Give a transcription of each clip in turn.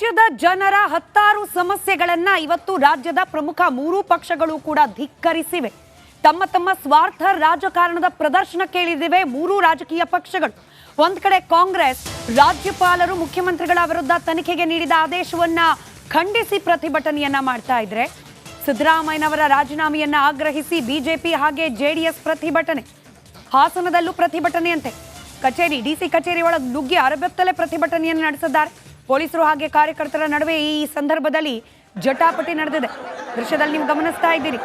ರಾಜ್ಯದ ಜನರ ಹತ್ತಾರು ಸಮಸ್ಯೆಗಳನ್ನ ಇವತ್ತು ರಾಜ್ಯದ ಪ್ರಮುಖ ಮೂರು ಪಕ್ಷಗಳು ಕೂಡ ಧಿಕ್ಕರಿಸಿವೆ. ತಮ್ಮ ತಮ್ಮ ಸ್ವಾರ್ಥ ರಾಜಕಾರಣದ ಪ್ರದರ್ಶನ ಕೇಳಿದಿವೆ ಮೂರು ರಾಜಕೀಯ ಪಕ್ಷಗಳು. ಒಂದ್ ಕಡೆ ಕಾಂಗ್ರೆಸ್ ರಾಜ್ಯಪಾಲರು ಮುಖ್ಯಮಂತ್ರಿಗಳ ವಿರುದ್ಧ ತನಿಖೆಗೆ ನೀಡಿದ ಆದೇಶವನ್ನ ಖಂಡಿಸಿ ಪ್ರತಿಭಟನೆಯನ್ನ ಮಾಡ್ತಾ ಇದ್ರೆ, ಸಿದ್ದರಾಮಯ್ಯನವರ ರಾಜೀನಾಮೆಯನ್ನ ಆಗ್ರಹಿಸಿ ಬಿಜೆಪಿ ಹಾಗೆ ಜೆಡಿಎಸ್ ಪ್ರತಿಭಟನೆ. ಹಾಸನದಲ್ಲೂ ಪ್ರತಿಭಟನೆಯಂತೆ ಕಚೇರಿ ಡಿಸಿ ಕಚೇರಿ ಒಳಗೆ ನುಗ್ಗಿ ಅರಬತ್ತಲೆ ಪ್ರತಿಭಟನೆಯನ್ನು ನಡೆಸಿದ್ದಾರೆ. ಪೊಲೀಸರು ಹಾಗೆ ಕಾರ್ಯಕರ್ತರ ನಡುವೆ ಈ ಸಂದರ್ಭದಲ್ಲಿ ಜಟಾಪಟಿ ನಡೆದಿದೆ. ದೃಶ್ಯದಲ್ಲಿ ನೀವು ಗಮನಿಸ್ತಾ ಇದ್ದೀರಿ.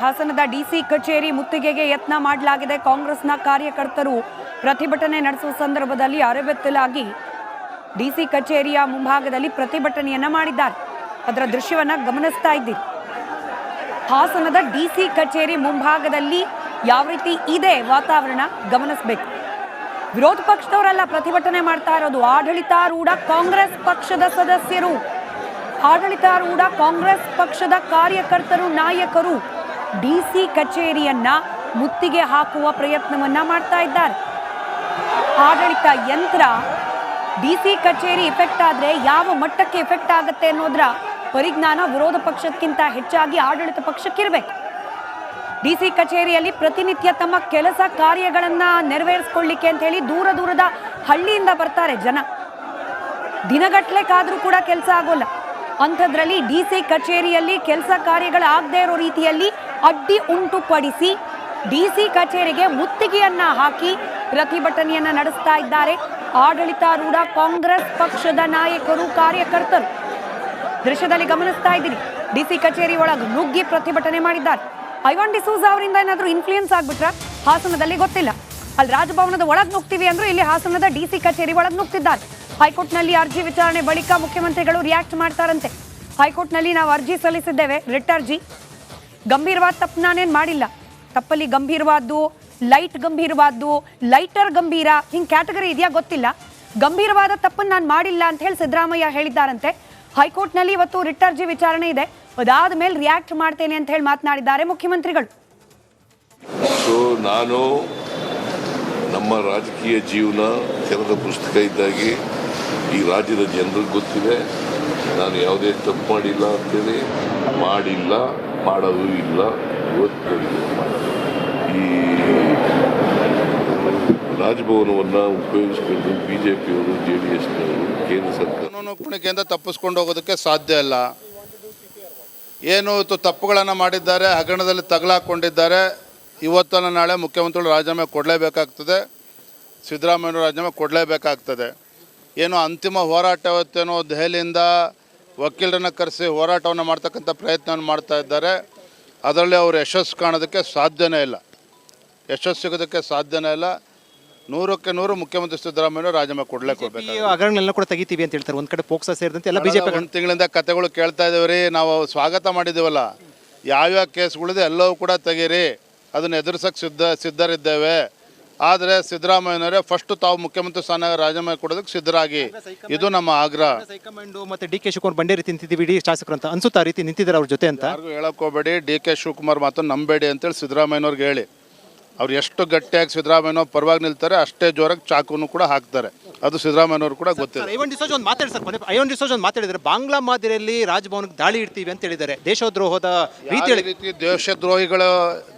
ಹಾಸನದ ಡಿಸಿ ಕಚೇರಿ ಮುತ್ತಿಗೆಗೆ ಯತ್ನ ಮಾಡಲಾಗಿದೆ. ಕಾಂಗ್ರೆಸ್ನ ಕಾರ್ಯಕರ್ತರು ಪ್ರತಿಭಟನೆ ನಡೆಸುವ ಸಂದರ್ಭದಲ್ಲಿ ಅರೆಬೆತ್ತಲಾಗಿ ಡಿಸಿ ಕಚೇರಿಯ ಮುಂಭಾಗದಲ್ಲಿ ಪ್ರತಿಭಟನೆಯನ್ನ ಮಾಡಿದ್ದಾರೆ. ಅದರ ದೃಶ್ಯವನ್ನ ಗಮನಿಸ್ತಾ ಇದ್ದೀರಿ. ಹಾಸನದ ಡಿಸಿ ಕಚೇರಿ ಮುಂಭಾಗದಲ್ಲಿ ಯಾವ ರೀತಿ ಇದೆ ವಾತಾವರಣ ಗಮನಿಸಬೇಕು. ವಿರೋಧ ಪಕ್ಷದವರೆಲ್ಲ ಪ್ರತಿಭಟನೆ ಮಾಡ್ತಾ ಇರೋದು ಆಡಳಿತಾರೂಢ ಕಾಂಗ್ರೆಸ್ ಪಕ್ಷದ ಸದಸ್ಯರು, ಆಡಳಿತಾರೂಢ ಕಾಂಗ್ರೆಸ್ ಪಕ್ಷದ ಕಾರ್ಯಕರ್ತರು, ನಾಯಕರು ಡಿಸಿ ಕಚೇರಿಯನ್ನ ಮುತ್ತಿಗೆ ಹಾಕುವ ಪ್ರಯತ್ನವನ್ನ ಮಾಡ್ತಾ ಇದ್ದಾರೆ. ಆಡಳಿತ ಯಂತ್ರ ಡಿಸಿ ಕಚೇರಿ ಎಫೆಕ್ಟ್ ಆದ್ರೆ ಯಾವ ಮಟ್ಟಕ್ಕೆ ಎಫೆಕ್ಟ್ ಆಗುತ್ತೆ ಅನ್ನೋದ್ರ ಪರಿಜ್ಞಾನ ವಿರೋಧ ಪಕ್ಷಕ್ಕಿಂತ ಹೆಚ್ಚಾಗಿ ಆಡಳಿತ ಪಕ್ಷಕ್ಕಿರಬೇಕು. ಡಿಸಿ ಕಚೇರಿಯಲ್ಲಿ ಪ್ರತಿನಿತ್ಯ ತಮ್ಮ ಕೆಲಸ ಕಾರ್ಯಗಳನ್ನ ನೆರವೇರಿಸಿಕೊಳ್ಳಿಕ್ಕೆ ಅಂತ ಹೇಳಿ ದೂರ ದೂರದ ಹಳ್ಳಿಯಿಂದ ಬರ್ತಾರೆ ಜನ. ದಿನಗಟ್ಟಲೆ ಕಾದ್ರೂ ಕೂಡ ಕೆಲಸ ಆಗೋಲ್ಲ. ಅಂಥದ್ರಲ್ಲಿ ಡಿಸಿ ಕಚೇರಿಯಲ್ಲಿ ಕೆಲಸ ಕಾರ್ಯಗಳಾಗದೇ ಇರೋ ರೀತಿಯಲ್ಲಿ ಅಡ್ಡಿ ಉಂಟುಪಡಿಸಿ ಡಿಸಿ ಕಚೇರಿಗೆ ಮುತ್ತಿಗೆಯನ್ನ ಹಾಕಿ ಪ್ರತಿಭಟನೆಯನ್ನ ನಡೆಸ್ತಾ ಇದ್ದಾರೆ ಆಡಳಿತಾರೂಢ ಕಾಂಗ್ರೆಸ್ ಪಕ್ಷದ ನಾಯಕರು, ಕಾರ್ಯಕರ್ತರು. ದೃಶ್ಯದಲ್ಲಿ ಗಮನಿಸ್ತಾ ಇದ್ದೀರಿ. ಡಿಸಿ ಕಚೇರಿ ಒಳಗೆ ನುಗ್ಗಿ ಪ್ರತಿಭಟನೆ ಮಾಡಿದ್ದಾರೆ. ಐವಾನ್ ಡಿಸೂಜಾ ಅವರಿಂದ ಏನಾದರೂ ಇನ್ಫ್ಲೂಯೆನ್ಸ್ ಆಗ್ಬಿಟ್ರ ಹಾಸನದಲ್ಲಿ ಗೊತ್ತಿಲ್ಲ. ಅಲ್ಲಿ ರಾಜಭವನದ ಒಳಗೆ ನುಗ್ತೀವಿ ಅಂದ್ರೂ ಇಲ್ಲಿ ಹಾಸನದ ಡಿಸಿ ಕಚೇರಿ ಒಳಗೆ ನುಗ್ತಿದ್ದಾರೆ. ಹೈಕೋರ್ಟ್ನಲ್ಲಿ ಅರ್ಜಿ ವಿಚಾರಣೆ ಬಳಿಕ ಮುಖ್ಯಮಂತ್ರಿಗಳು ರಿಯಾಕ್ಟ್ ಮಾಡ್ತಾರಂತೆ. ಹೈಕೋರ್ಟ್ನಲ್ಲಿ ನಾವು ಅರ್ಜಿ ಸಲ್ಲಿಸಿದ್ದೇವೆ, ರಿಟ್ ಅರ್ಜಿ. ಗಂಭೀರವಾದ ತಪ್ಪು ನಾನೇನು ಮಾಡಿಲ್ಲ. ತಪ್ಪಲ್ಲಿ ಗಂಭೀರವಾದ್ದು, ಲೈಟ್ ಗಂಭೀರವಾದ್ದು, ಲೈಟರ್ ಗಂಭೀರ, ಹಿಂಗೆ ಕ್ಯಾಟಗರಿ ಇದೆಯಾ ಗೊತ್ತಿಲ್ಲ. ಗಂಭೀರವಾದ ತಪ್ಪನ್ನು ನಾನು ಮಾಡಿಲ್ಲ ಅಂತ ಹೇಳಿ ಸಿದ್ದರಾಮಯ್ಯ ಹೇಳಿದ್ದಾರಂತೆ. ಹೈಕೋರ್ಟ್ನಲ್ಲಿ ಇವತ್ತು ರಿಟ್ ಅರ್ಜಿ ವಿಚಾರಣೆ ಇದೆ. ಅದಾದ ಮೇಲೆ ರಿಯಾಕ್ಟ್ ಮಾಡ್ತೇನೆ ಅಂತ ಹೇಳಿ ಮಾತನಾಡಿದ್ದಾರೆ ಮುಖ್ಯಮಂತ್ರಿಗಳು. ನಾನು ನಮ್ಮ ರಾಜಕೀಯ ಜೀವನ ತೆರೆದ ಪುಸ್ತಕ ಇದ್ದಾಗಿ ಈ ರಾಜ್ಯದ ಜನರಿಗೆ ಗೊತ್ತಿದೆ. ನಾನು ಯಾವುದೇ ತಪ್ಪು ಮಾಡಿಲ್ಲ ಅಂತೇಳಿ, ಮಾಡಿಲ್ಲ, ಮಾಡೋದು ಇಲ್ಲ. ಇವತ್ತು ಈ ರಾಜಭವನವನ್ನು ಉಪಯೋಗಿಸಿಕೊಂಡು ಬಿಜೆಪಿಯವರು, ಜೆಡಿಎಸ್ನವರು, ಕೇಂದ್ರ ಸರ್ಕಾರ ಕಾನೂನಿನಿಂದ ತಪ್ಪಿಸ್ಕೊಂಡು ಹೋಗೋದಕ್ಕೆ ಸಾಧ್ಯ ಇಲ್ಲ. ಏನು ತಪ್ಪುಗಳನ್ನು ಮಾಡಿದ್ದಾರೆ, ಹಗರಣದಲ್ಲಿ ತಗಲಾಕೊಂಡಿದ್ದಾರೆ. ಇವತ್ತಲ್ಲ ನಾಳೆ ಮುಖ್ಯಮಂತ್ರಿಗಳು ರಾಜೀನಾಮೆ ಕೊಡಲೇಬೇಕಾಗ್ತದೆ, ಸಿದ್ದರಾಮಯ್ಯನವರು ರಾಜೀನಾಮೆ ಕೊಡಲೇಬೇಕಾಗ್ತದೆ. ಏನೋ ಅಂತಿಮ ಹೋರಾಟ ಇವತ್ತೇನೋ ದೆಹಲಿಯಿಂದ ವಕೀಲರನ್ನು ಕರೆಸಿ ಹೋರಾಟವನ್ನು ಮಾಡ್ತಕ್ಕಂಥ ಪ್ರಯತ್ನವನ್ನು ಮಾಡ್ತಾ ಇದ್ದಾರೆ. ಅದರಲ್ಲಿ ಅವರು ಯಶಸ್ಸು ಕಾಣೋದಕ್ಕೆ ಸಾಧ್ಯನೇ ಇಲ್ಲ, ಯಶಸ್ಸು ಸಿಗೋದಕ್ಕೆ ಸಾಧ್ಯನೇ ಇಲ್ಲ. 100ಕ್ಕೆ 100 ಮುಖ್ಯಮಂತ್ರಿ ಸಿದ್ದರಾಮಯ್ಯ ರಾಜೀನಾಮೆ ಕೊಡಬೇಕು. ಈ ಹಗರಣಗಳೆಲ್ಲ ಕೂಡ ತೆಗಿತೀವಿ ಅಂತ ಹೇಳ್ತಾರೆ. ಒಂದು ಕಡೆ ಪೋಕ್ಸೋ ಸೇರಿದಂತೆ ಎಲ್ಲ ಬಿಜೆಪಿ ಒಂದು ತಿಂಗಳಿಂದ ಕತೆಗಳು ಕೇಳ್ತಾ ಇದ್ದೇವೆ ರೀ. ನಾವು ಸ್ವಾಗತ ಮಾಡಿದ್ದೀವಲ್ಲ, ಯಾವ್ಯಾವ ಕೇಸ್ಗಳಿದೆ ಎಲ್ಲವೂ ಕೂಡ ತೆಗೀರಿ, ಅದನ್ನು ಎದುರಿಸೋಕ್ಕೆ ಸಿದ್ಧರಿದ್ದೇವೆ. ಆದರೆ ಸಿದ್ದರಾಮಯ್ಯನವರೇ ಫಸ್ಟ್ ತಾವು ಮುಖ್ಯಮಂತ್ರಿ ಸ್ಥಾನ ರಾಜೀನಾಮೆ ಕೊಡೋದಕ್ಕೆ ಸಿದ್ಧರಾಗಿ, ಇದು ನಮ್ಮ ಆಗ್ರಹ. ಹೈಕಮಾಂಡ್ ಮತ್ತೆ ಡಿ ಕೆ ಶಿವಕುಮಾರ್ ಬಂಡೇ ರೀತಿ ನಿಂತಿದ್ದೀವಿ ಇಡೀ ಶಾಸಕರು ಅಂತ ಅನ್ಸುತ್ತಾ ರೀತಿ ನಿಂತಿದ್ದಾರೆ ಅವ್ರ ಜೊತೆ ಅಂತ? ಯಾರಿಗೂ ಹೇಳಕ್ ಹೋಗಬೇಡಿ, ಡಿ ಕೆ ಶಿವಕುಮಾರ್ ಮಾತು ನಂಬೇಡಿ ಅಂತೇಳಿ ಸಿದ್ದರಾಮಯ್ಯನವ್ರಿಗೆ ಹೇಳಿ. ಅವ್ರು ಎಷ್ಟು ಗಟ್ಟಿಯಾಗಿ ಸಿದ್ದರಾಮಯ್ಯನವ್ರು ಪರವಾಗಿ ನಿಲ್ತಾರೆ, ಅಷ್ಟೇ ಜೋರಾಗಿ ಚಾಕುನು ಕೂಡ ಹಾಕ್ತಾರೆ. ಅದು ಸಿದ್ದರಾಮಯ್ಯನವ್ರು ಕೂಡ ಗೊತ್ತಿದೆ. ಐವನ್ ಡಿಸೋಜ್ ಒಂದು ಮಾತಾಡಿದ್ದಾರೆ, ಬಾಂಗ್ಲಾ ಮಾದರಿಯಲ್ಲಿ ರಾಜಭವನಕ್ಕೆ ದಾಳಿ ಇಡ್ತೀವಿ ಅಂತ ಹೇಳಿದ್ದಾರೆ. ದೇಶದ್ರೋಹದ ರೀತಿ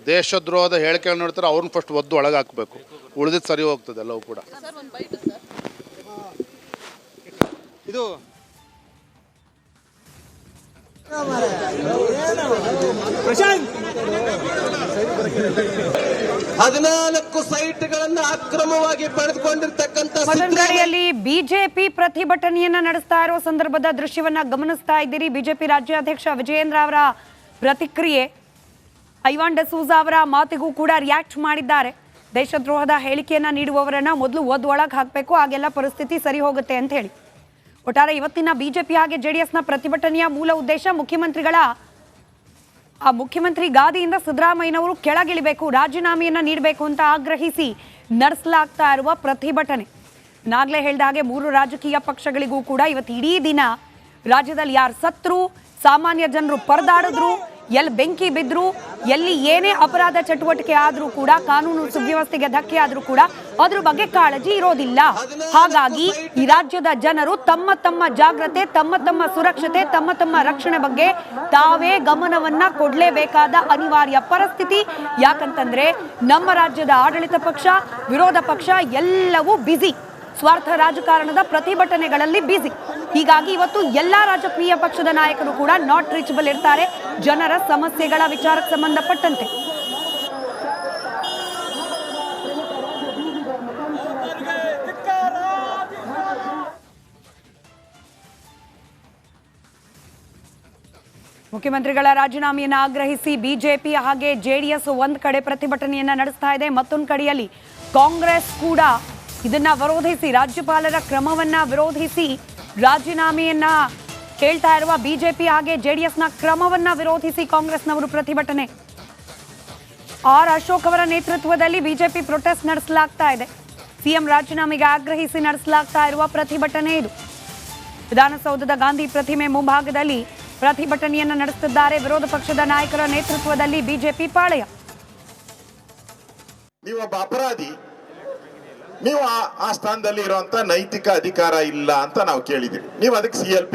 ದೇಶದ್ರೋಹದ ಹೇಳಿಕೆಗಳು ನೋಡ್ತಾರೆ, ಅವ್ರನ್ನ ಫಸ್ಟ್ ಒದ್ದು ಒಳಗೆ ಹಾಕಬೇಕು, ಉಳಿದಿದ್ದು ಸರಿ ಹೋಗ್ತದೆ ಎಲ್ಲವೂ ಕೂಡ. ಇದು 14 ಸೈಟ್ಗಳನ್ನು ಅಕ್ರಮವಾಗಿ ಪಡೆದುಕೊಂಡಿರ್ತಕ್ಕಂಥ ಮತ್ತೊಂದು ಕಡೆಯಲ್ಲಿ ಬಿಜೆಪಿ ಪ್ರತಿಭಟನೆಯನ್ನ ನಡೆಸ್ತಾ ಇರೋ ಸಂದರ್ಭದ ದೃಶ್ಯವನ್ನ ಗಮನಿಸ್ತಾ ಇದ್ದೀರಿ. ಬಿಜೆಪಿ ರಾಜ್ಯಾಧ್ಯಕ್ಷ ವಿಜಯೇಂದ್ರ ಅವರ ಪ್ರತಿಕ್ರಿಯೆ, ಐವಾನ್ ಡಿಸೋಜಾ ಅವರ ಮಾತಿಗೂ ಕೂಡ ರಿಯಾಕ್ಟ್ ಮಾಡಿದ್ದಾರೆ. ದೇಶದ್ರೋಹದ ಹೇಳಿಕೆಯನ್ನ ನೀಡುವವರನ್ನ ಮೊದಲು ಒಳಗೆ ಹಾಕಬೇಕು, ಆಗೆಲ್ಲ ಪರಿಸ್ಥಿತಿ ಸರಿ ಹೋಗುತ್ತೆ ಅಂತ ಹೇಳಿ. ಒಟ್ಟಾರೆ ಇವತ್ತಿನ ಬಿಜೆಪಿ ಹಾಗೆ ಜೆಡಿಎಸ್ನ ಪ್ರತಿಭಟನೆಯ ಮೂಲ ಉದ್ದೇಶ ಮುಖ್ಯಮಂತ್ರಿ ಗಾದಿಯಿಂದ ಸಿದ್ದರಾಮಯ್ಯನವರು ಕೆಳಗಿಳಿಬೇಕು, ರಾಜೀನಾಮೆಯನ್ನ ನೀಡಬೇಕು ಅಂತ ಆಗ್ರಹಿಸಿ ನಡೆಸಲಾಗ್ತಾ ಇರುವ ಪ್ರತಿಭಟನೆ. ನಾಗಲೇ ಹೇಳಿದ ಹಾಗೆ 3 ರಾಜಕೀಯ ಪಕ್ಷಗಳಿಗೂ ಕೂಡ ಇವತ್ತು ಇಡೀ ದಿನ ರಾಜ್ಯದಲ್ಲಿ ಯಾರು ಸತ್ರು, ಸಾಮಾನ್ಯ ಜನರು ಪರದಾಡಿದ್ರು, ಎಲ್ಲಿ ಬೆಂಕಿ ಬಿದ್ರು, ಎಲ್ಲಿ ಏನೇ ಅಪರಾಧ ಚಟುವಟಿಕೆ ಆದ್ರೂ ಕೂಡ, ಕಾನೂನು ಸುವ್ಯವಸ್ಥೆಗೆ ಧಕ್ಕೆ ಆದ್ರೂ ಕೂಡ ಅದ್ರ ಬಗ್ಗೆ ಕಾಳಜಿ ಇರೋದಿಲ್ಲ. ಹಾಗಾಗಿ ಈ ರಾಜ್ಯದ ಜನರು ತಮ್ಮ ತಮ್ಮ ಜಾಗ್ರತೆ, ತಮ್ಮ ಸುರಕ್ಷತೆ, ತಮ್ಮ ರಕ್ಷಣೆ ಬಗ್ಗೆ ತಾವೇ ಗಮನವನ್ನ ಕೊಡ್ಲೇಬೇಕಾದ ಅನಿವಾರ್ಯ ಪರಿಸ್ಥಿತಿ. ಯಾಕಂತಂದ್ರೆ ನಮ್ಮ ರಾಜ್ಯದ ಆಡಳಿತ ಪಕ್ಷ, ವಿರೋಧ ಪಕ್ಷ ಎಲ್ಲವೂ ಬ್ಯುಸಿ, ಸ್ವಾರ್ಥ ರಾಜಕಾರಣದ ಪ್ರತಿಭಟನೆಗಳಲ್ಲಿ ಬ್ಯುಸಿ. ಹೀಗಾಗಿ ಇವತ್ತು ಎಲ್ಲಾ ರಾಜಕೀಯ ಪಕ್ಷದ ನಾಯಕರು ಕೂಡ ನಾಟ್ ರೀಚಬಲ್ ಇರ್ತಾರೆ ಜನರ ಸಮಸ್ಯೆಗಳ ವಿಚಾರಕ್ಕೆ ಸಂಬಂಧಪಟ್ಟಂತೆ. ಮುಖ್ಯಮಂತ್ರಿಗಳ ರಾಜೀನಾಮೆಯನ್ನು ಆಗ್ರಹಿಸಿ ಬಿಜೆಪಿ ಹಾಗೆ ಜೆಡಿಎಸ್ ಒಂದ್ ಕಡೆ ಪ್ರತಿಭಟನೆಯನ್ನ ನಡೆಸ್ತಾ ಇದೆ. ಮತ್ತೊಂದು ಕಡೆಯಲ್ಲಿ ಕಾಂಗ್ರೆಸ್ ಕೂಡ ಇದನ್ನ ವಿರೋಧಿಸಿ, ರಾಜ್ಯಪಾಲರ ಕ್ರಮವನ್ನ ವಿರೋಧಿಸಿ ರಾಜೀನಾಮೆಯನ್ನ ಕೇಳ್ತಾ ಇರುವ ಬಿಜೆಪಿ ಹಾಗೆ ಜೆಡಿಎಸ್ನ ಕ್ರಮವನ್ನ ವಿರೋಧಿಸಿ ಕಾಂಗ್ರೆಸ್ನವರು ಪ್ರತಿಭಟನೆ. ಆರ್ ಅಶೋಕ್ ಅವರ ನೇತೃತ್ವದಲ್ಲಿ ಬಿಜೆಪಿ ಪ್ರೊಟೆಸ್ಟ್ ನಡೆಸಲಾಗ್ತಾ ಇದೆ. ಸಿಎಂ ರಾಜೀನಾಮೆಗೆ ಆಗ್ರಹಿಸಿ ನಡೆಸಲಾಗ್ತಾ ಇರುವ ಪ್ರತಿಭಟನೆ ಇದು. ವಿಧಾನಸೌಧದ ಗಾಂಧಿ ಪ್ರತಿಮೆ ಮುಂಭಾಗದಲ್ಲಿ ಪ್ರತಿಭಟನೆಯನ್ನ ನಡೆಸುತ್ತಿದ್ದಾರೆ ವಿರೋಧ ಪಕ್ಷದ ನಾಯಕರ ನೇತೃತ್ವದಲ್ಲಿ ಬಿಜೆಪಿ ಪಾಳೆಯ. ನೀವೊಬ್ಬ ಅಪರಾಧಿ, ನೀವು ಆ ಸ್ಥಾನದಲ್ಲಿ ಇರುವಂತ ನೈತಿಕ ಅಧಿಕಾರ ಇಲ್ಲ ಅಂತ ನಾವು ಕೇಳಿದ್ದೀವಿ. ನೀವು ಅದಕ್ಕೆ CLP